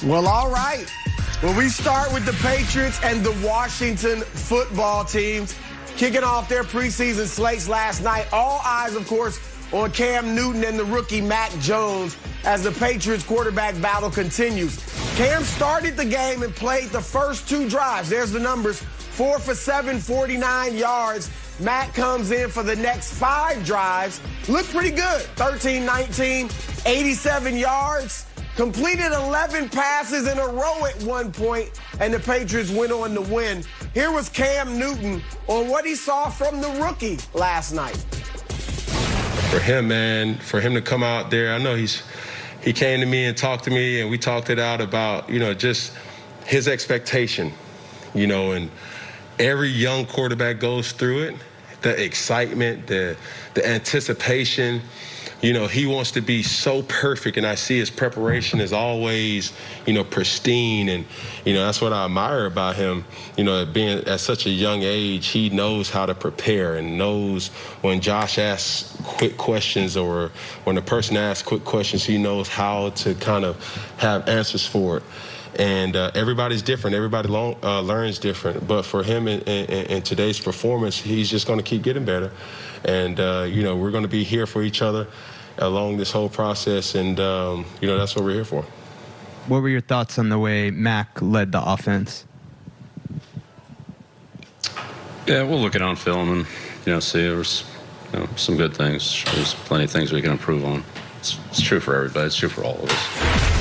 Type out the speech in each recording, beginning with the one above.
Well, all right. Well, we start with the Patriots and the Washington football teams kicking off their preseason slates last night. All eyes, of course, on Cam Newton and the rookie Mac Jones as the Patriots quarterback battle continues. Cam started the game and played the first 2 drives. There's the numbers, 4 for 7, 49 yards. Mac comes in for the next 5 drives. Looked pretty good, 13, 19, 87 yards. Completed 11 passes in a row at one point, and the Patriots went on to win. Here was Cam Newton on what he saw from the rookie last night. For him, man, for him to come out there, I know he came to me and talked to me, and we talked it out about, just his expectation, and every young quarterback goes through it. The excitement, the anticipation. He wants to be so perfect, and I see his preparation is always, pristine, and, that's what I admire about him. Being at such a young age, he knows how to prepare and knows when Josh asks quick questions or when a person asks quick questions, he knows how to kind of have answers for it. And everybody's different. Everybody learns different. But for him in today's performance, he's just going to keep getting better. And, we're going to be here for each other along this whole process. And, that's what we're here for. What were your thoughts on the way Mac led the offense? Yeah, we'll look at it on film and, see there was some good things. There's plenty of things we can improve on. It's true for everybody. It's true for all of us.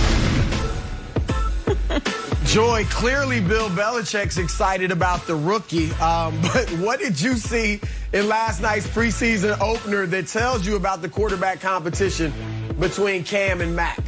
Joy, clearly Bill Belichick's excited about the rookie, but what did you see in last night's preseason opener that tells you about the quarterback competition between Cam and Mac?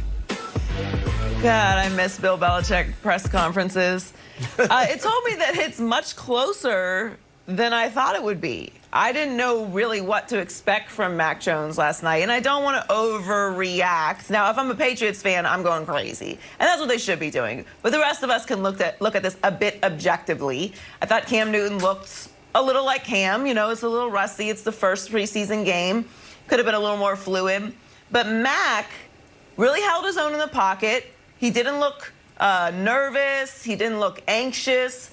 God, I miss Bill Belichick press conferences. It told me that it's much closer than I thought it would be. I didn't know really what to expect from Mac Jones last night, and I don't want to overreact. Now, if I'm a Patriots fan, I'm going crazy, and that's what they should be doing. But the rest of us can look at this a bit objectively. I thought Cam Newton looked a little like Cam. It's a little rusty. It's the first preseason game. Could have been a little more fluid. But Mac really held his own in the pocket. He didn't look nervous. He didn't look anxious.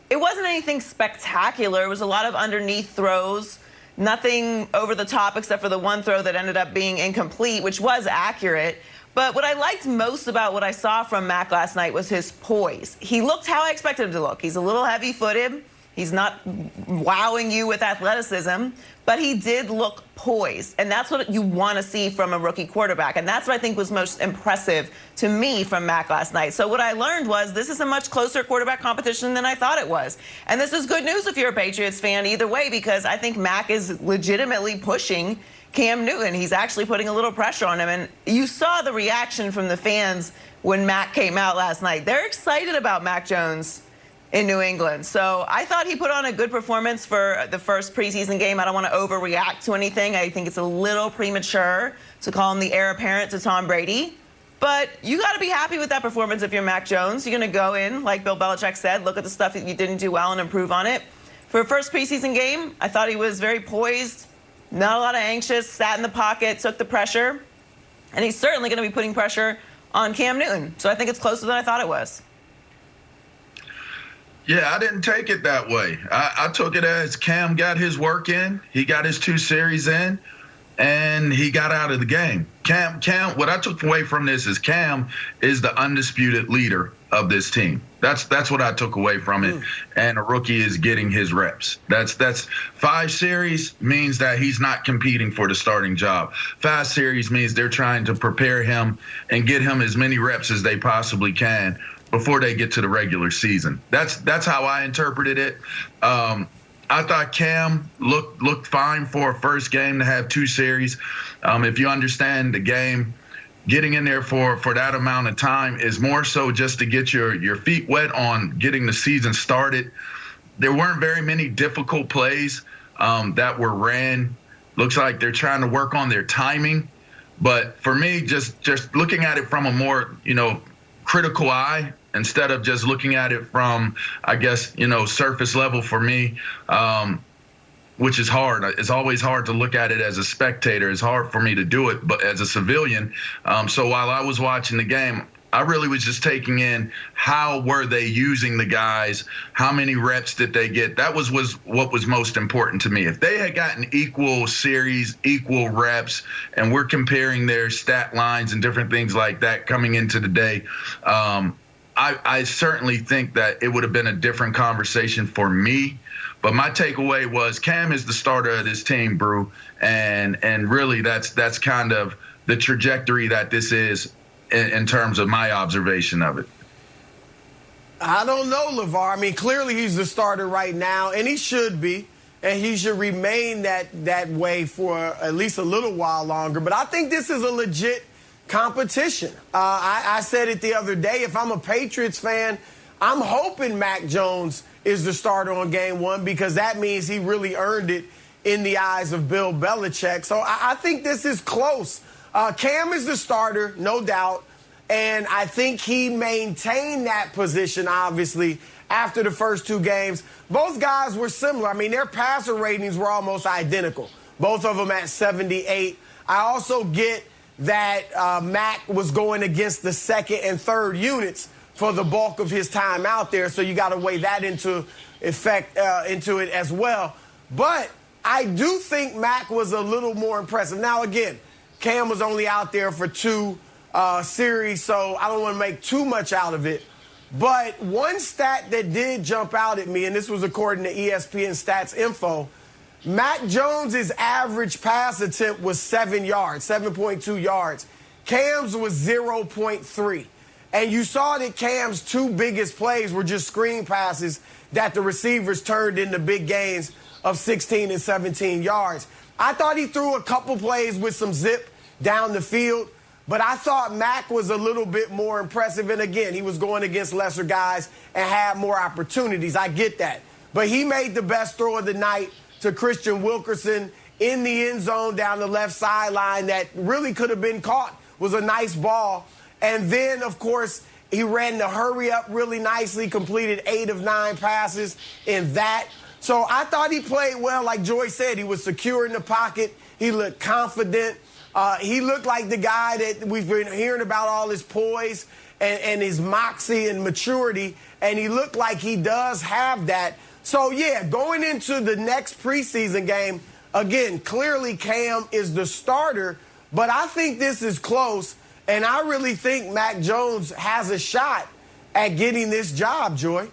It wasn't anything spectacular. It was a lot of underneath throws, nothing over the top except for the one throw that ended up being incomplete, which was accurate. But what I liked most about what I saw from Mac last night was his poise. He looked how I expected him to look. He's a little heavy-footed. He's not wowing you with athleticism, but he did look poised. And that's what you want to see from a rookie quarterback. And that's what I think was most impressive to me from Mac last night. So what I learned was this is a much closer quarterback competition than I thought it was. And this is good news if you're a Patriots fan either way, because I think Mac is legitimately pushing Cam Newton. He's actually putting a little pressure on him. And you saw the reaction from the fans when Mac came out last night. They're excited about Mac Jones in New England. So I thought he put on a good performance for the first preseason game. I don't want to overreact to anything. I think it's a little premature to call him the heir apparent to Tom Brady. But you got to be happy with that performance if you're Mac Jones. You're going to go in, like Bill Belichick said, look at the stuff that you didn't do well and improve on it. For a first preseason game, I thought he was very poised, not a lot of anxious, sat in the pocket, took the pressure. And he's certainly going to be putting pressure on Cam Newton. So I think it's closer than I thought it was. Yeah, I didn't take it that way. I took it as Cam got his work in, he got his 2 series in, and he got out of the game. Cam, what I took away from this is Cam is the undisputed leader of this team. That's what I took away from it. And a rookie is getting his reps. That's 5 series means that he's not competing for the starting job. 5 series means they're trying to prepare him and get him as many reps as they possibly can before they get to the regular season. That's how I interpreted it. I thought Cam looked fine for a first game to have 2 series. If you understand the game, getting in there for that amount of time is more so just to get your feet wet on getting the season started. There weren't very many difficult plays that were ran. Looks like they're trying to work on their timing. But for me, just looking at it from a more, critical eye instead of just looking at it from, I guess, surface level for me, which is hard. It's always hard to look at it as a spectator. It's hard for me to do it, but as a civilian. So while I was watching the game, I really was just taking in how were they using the guys, how many reps did they get. That was what was most important to me. If they had gotten equal series, equal reps, and we're comparing their stat lines and different things like that coming into the day, I certainly think that it would have been a different conversation for me. But my takeaway was Cam is the starter of this team, Brew, and really that's kind of the trajectory that this is in terms of my observation of it. I don't know, LeVar. I mean, clearly he's the starter right now, and he should be, and he should remain that way for at least a little while longer. But I think this is a legit competition. I said it the other day. If I'm a Patriots fan, I'm hoping Mac Jones is the starter on game one because that means he really earned it in the eyes of Bill Belichick. So I think this is close. Cam is the starter, no doubt, and I think he maintained that position, obviously, after the first two games. Both guys were similar. I mean, their passer ratings were almost identical, both of them at 78. I also get that Mac was going against the second and third units for the bulk of his time out there, so you got to weigh that into it as well. But I do think Mac was a little more impressive. Now, again, Cam was only out there for two series, so I don't want to make too much out of it. But one stat that did jump out at me, and this was according to ESPN Stats Info, Mac Jones's average pass attempt was 7 yards, 7.2 yards. Cam's was 0.3. And you saw that Cam's two biggest plays were just screen passes that the receivers turned into big gains of 16 and 17 yards. I thought he threw a couple plays with some zip down the field, but I thought Mac was a little bit more impressive. And again, he was going against lesser guys and had more opportunities. I get that. But he made the best throw of the night to Christian Wilkerson in the end zone down the left sideline that really could have been caught. It was a nice ball. And then, of course, he ran the hurry up really nicely, completed 8 of 9 passes in that. So I thought he played well. Like Joy said, he was secure in the pocket. He looked confident. He looked like the guy that we've been hearing about, all his poise and his moxie and maturity. And he looked like he does have that. So, yeah, going into the next preseason game, again, clearly Cam is the starter. But I think this is close. And I really think Mac Jones has a shot at getting this job, Joy.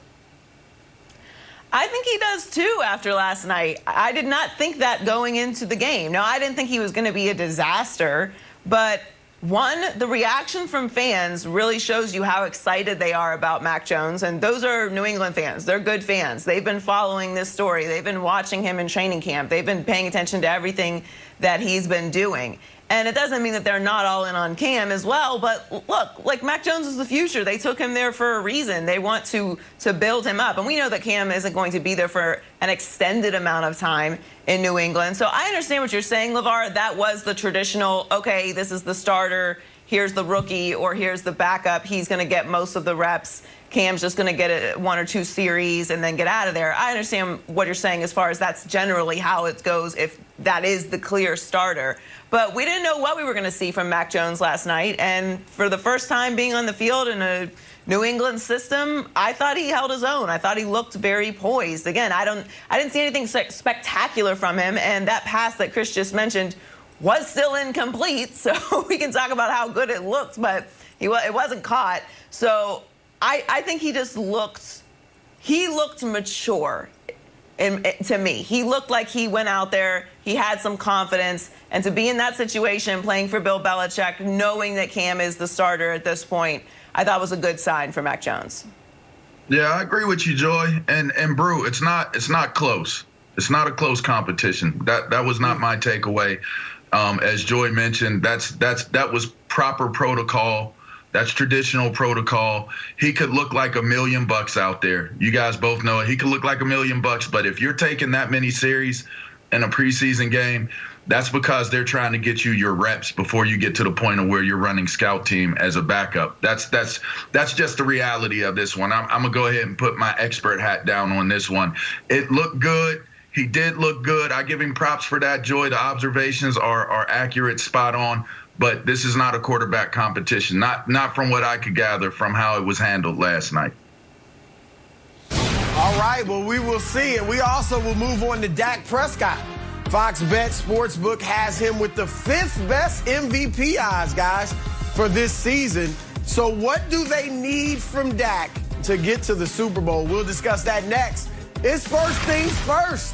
I think he does, too, after last night. I did not think that going into the game. Now, I didn't think he was going to be a disaster. But, one, the reaction from fans really shows you how excited they are about Mac Jones. And those are New England fans. They're good fans. They've been following this story. They've been watching him in training camp. They've been paying attention to everything that he's been doing. And it doesn't mean that they're not all in on Cam as well. But look, like Mac Jones is the future. They took him there for a reason. They want to build him up. And we know that Cam isn't going to be there for an extended amount of time in New England. So I understand what you're saying, LeVar. That was the traditional, okay, this is the starter, here's the rookie, or here's the backup. He's going to get most of the reps. Cam's just going to get 1 or 2 series and then get out of there. I understand what you're saying as far as that's generally how it goes if that is the clear starter. But we didn't know what we were going to see from Mac Jones last night. And for the first time being on the field in a New England system, I thought he held his own. I thought he looked very poised. Again, I didn't see anything spectacular from him. And that pass that Chris just mentioned was still incomplete. So we can talk about how good it looked, but it wasn't caught. So I think he just looked mature. To me, he looked like he went out there, he had some confidence, and to be in that situation, playing for Bill Belichick, knowing that Cam is the starter at this point, I thought was a good sign for Mac Jones. Yeah, I agree with you, Joy. And Brew, it's not close. It's not a close competition. That was not my takeaway. As Joy mentioned, that was proper protocol. That's traditional protocol. He could look like $1 million out there. You guys both know it. He could look like $1 million, but if you're taking that many series in a preseason game, that's because they're trying to get you your reps before you get to the point of where you're running scout team as a backup. That's just the reality of this one. I'm gonna go ahead and put my expert hat down on this one. It looked good. He did look good. I give him props for that, Joy. The observations are accurate, spot on. but this is not a quarterback competition. Not from what I could gather from how it was handled last night. All right, well, we will see. And we also will move on to Dak Prescott. Fox Bet Sportsbook has him with the 5th best MVP odds, guys, for this season. So what do they need from Dak to get to the Super Bowl? We'll discuss that next. It's First Things First.